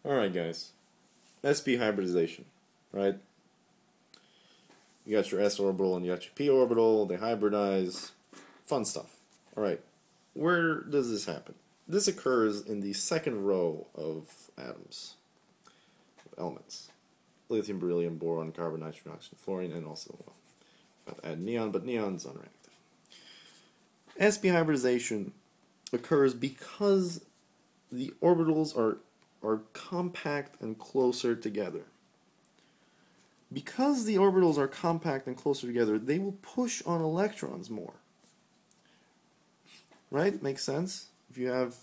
Alright guys, sp hybridization, right? You got your s orbital and you got your p orbital, they hybridize, fun stuff. Alright, where does this happen? This occurs in the second row of atoms, elements. Lithium, beryllium, boron, carbon, nitrogen, oxygen, fluorine, and also, about to add neon, but neon's unreactive. sp hybridization occurs because the orbitals are compact and closer together. Because the orbitals are compact and closer together, they will push on electrons more. Right? Makes sense? If you have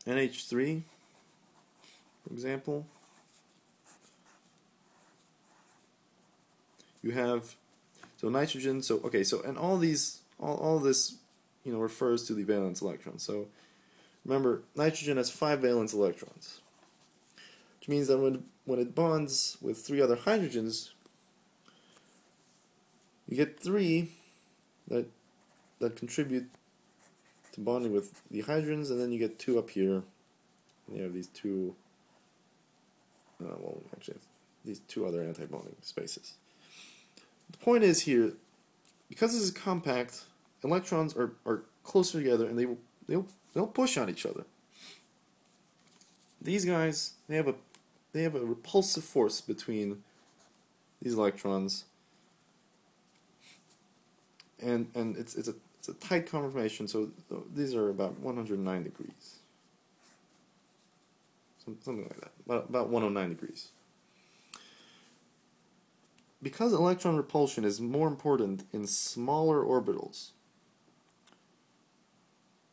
NH3, for example, you have nitrogen, and all this refers to the valence electrons. So remember, nitrogen has 5 valence electrons, which means that when it bonds with 3 other hydrogens, you get 3 that contribute to bonding with the hydrogens, and then you get 2 up here, and you have these 2, these 2 other anti-bonding spaces. The point is here, because this is compact, electrons are closer together, and they'll push on each other. These guys, they have a repulsive force between these electrons, and it's a tight conformation. So these are about 109 degrees, something like that, about 109 degrees. Because electron repulsion is more important in smaller orbitals,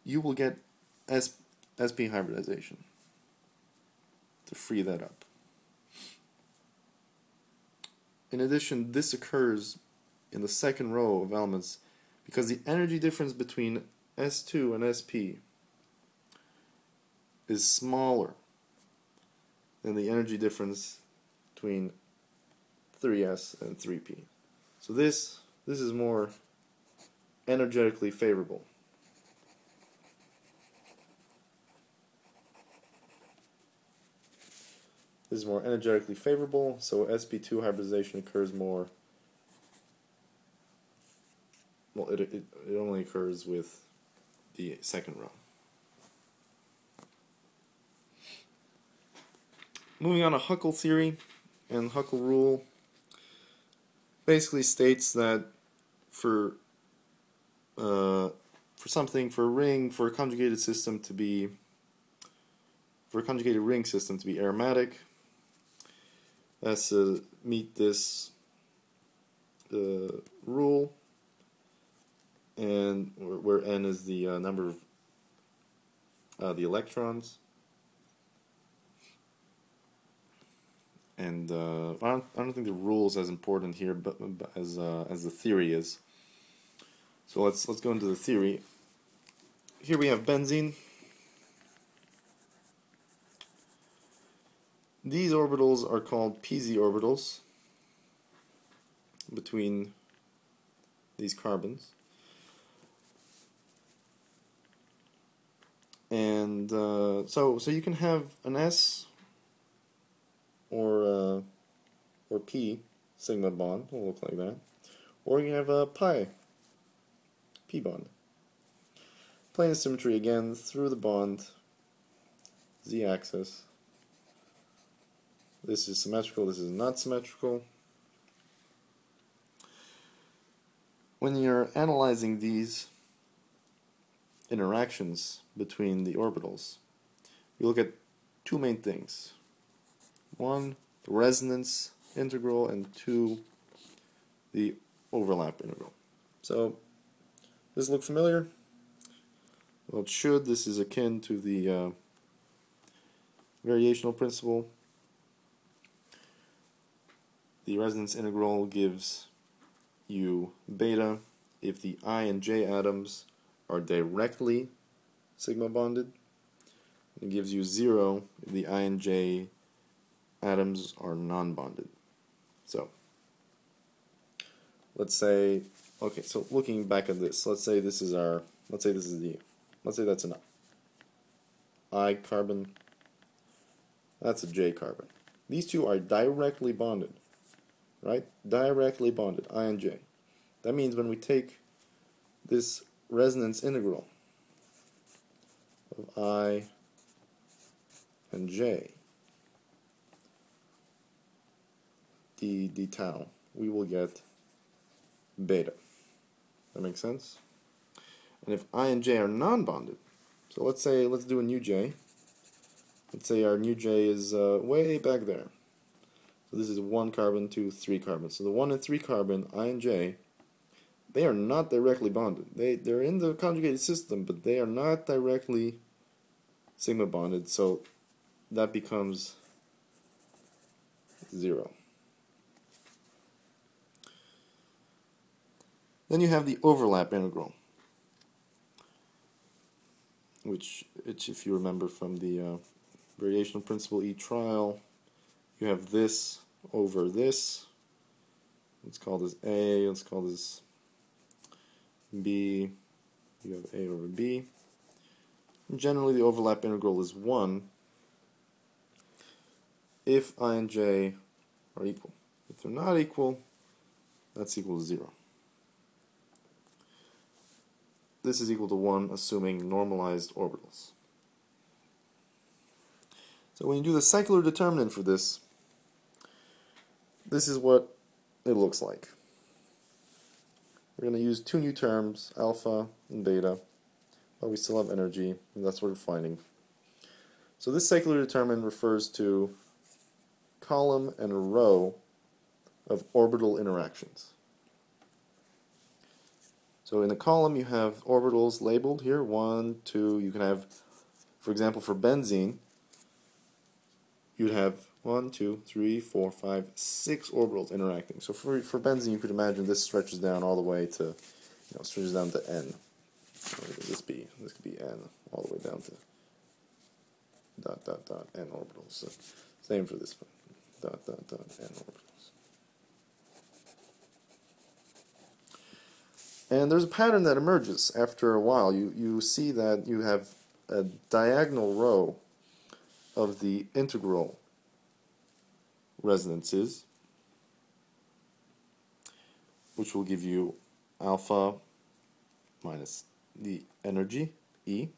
you will get sp hybridization to free that up. In addition, this occurs in the second row of elements because the energy difference between S2 and SP is smaller than the energy difference between 3s and 3p. So this is more energetically favorable. This is more energetically favorable, so sp2 hybridization occurs more. Well, it only occurs with the second row. Moving on to Huckel theory, and Huckel rule basically states that for a ring, for a conjugated ring system to be aromatic, has to meet this rule, and where n is the number of the electrons. And I don't think the rule is as important here, but as the theory is. So let's go into the theory. Here we have benzene. These orbitals are called pz orbitals between these carbons, and so you can have an s or p sigma bond, will look like that, or you can have a pi p bond. Plane of symmetry again through the bond, z-axis. This is symmetrical, this is not symmetrical. When you're analyzing these interactions between the orbitals, you look at 2 main things. 1, the resonance integral, and 2, the overlap integral. So, does this look familiar? Well, it should. This is akin to the variational principle. The resonance integral gives you beta if the I and J atoms are directly sigma bonded. It gives you 0 if the I and J atoms are non-bonded. So, let's say, okay, so looking back at this, let's say that's an I carbon, That's a J carbon. These two are directly bonded, right? Directly bonded, I and J. That means when we take this resonance integral of I and J, d tau, we will get beta. That makes sense? And if I and J are non-bonded, so let's do a new J. Let's say our new J is way back there. So this is 1 carbon to 3 carbon. So the 1 and 3 carbon, I and J, they are not directly bonded. They're in the conjugated system, but they are not directly sigma bonded, so that becomes 0. Then you have the overlap integral, which if you remember from the variational principle E trial, you have this over this. Let's call this A, let's call this B. You have A over B. And generally the overlap integral is 1 if I and J are equal. If they're not equal, that's equal to 0. This is equal to 1 assuming normalized orbitals. So when you do the secular determinant for this, this is what it looks like. We're going to use 2 new terms, alpha and beta, but we still have energy, and that's what we're finding. So this secular determinant refers to column and row of orbital interactions. So in the column you have orbitals labeled here, 1, 2, you can have, for example, for benzene, you'd have 1, 2, 3, 4, 5, 6 orbitals interacting. So for benzene, you could imagine this stretches down all the way to, stretches down to N. What could this be? This could be N, all the way down to ... N orbitals. So same for this one, ... N orbitals. And there's a pattern that emerges after a while. You see that you have a diagonal row of the integral resonances, which will give you alpha minus the energy, E.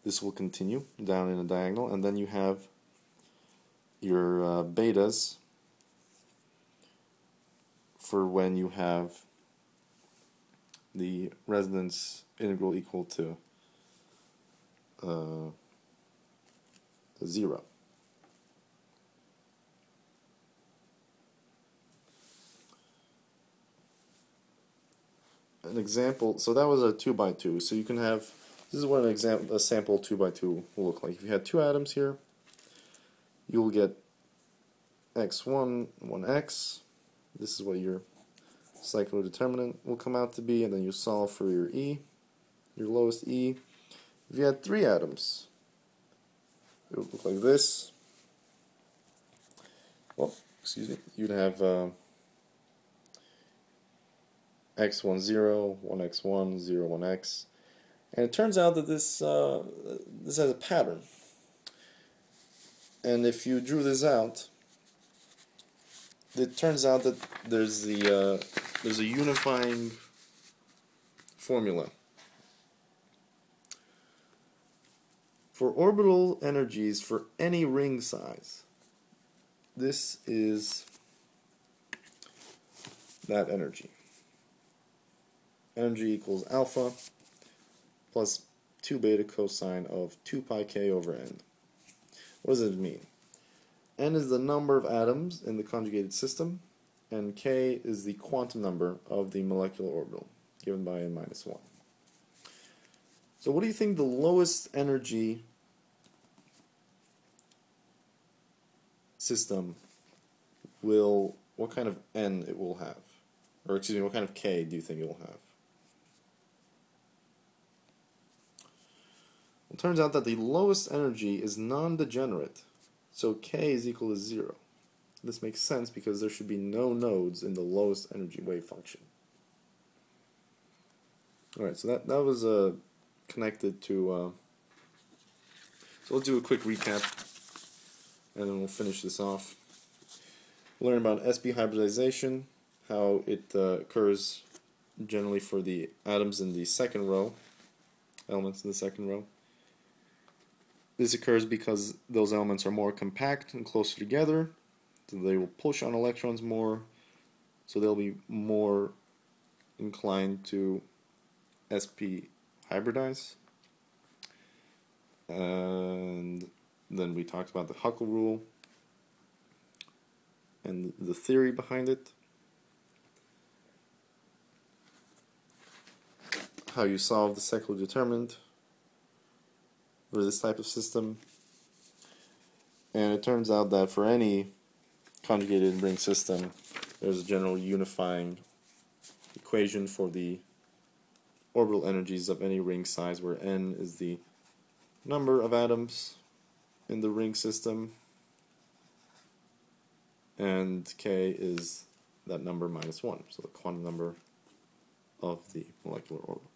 This will continue down in a diagonal, and then you have your betas for when you have the resonance integral equal to 0. An example, so that was a 2 by 2. So you can have, this is what a sample 2 by 2 will look like. If you had 2 atoms here, you will get x1, 1x. This is what your secular determinant will come out to be, and then you solve for your E, your lowest E. If you had 3 atoms, it would look like this. Well, excuse me, you'd have x1, 0, 1x1, 0, 1x. And it turns out that this has a pattern. And if you drew this out, it turns out that there's a unifying formula. For orbital energies for any ring size, this is that energy. Energy equals alpha plus 2 beta cosine of 2 pi k over n. What does it mean? N is the number of atoms in the conjugated system, and k is the quantum number of the molecular orbital, given by n minus 1. So what do you think the lowest energy system will, what kind of n it will have? Or excuse me, what kind of k do you think it will have? It turns out that the lowest energy is non-degenerate, so k is equal to 0. This makes sense because there should be no nodes in the lowest energy wave function. Alright, so that was connected to... so let's do a quick recap. and then we'll finish this off. Learn about sp hybridization, how it occurs generally for the atoms in the second row, elements in the second row. This occurs because those elements are more compact and closer together, so they will push on electrons more, so they'll be more inclined to sp hybridize. And then we talked about the Huckel rule and the theory behind it, how you solve the secular determinant for this type of system. And it turns out that for any conjugated ring system, there's a general unifying equation for the orbital energies of any ring size, where n is the number of atoms in the ring system and k is that number minus 1, so the quantum number of the molecular orbital.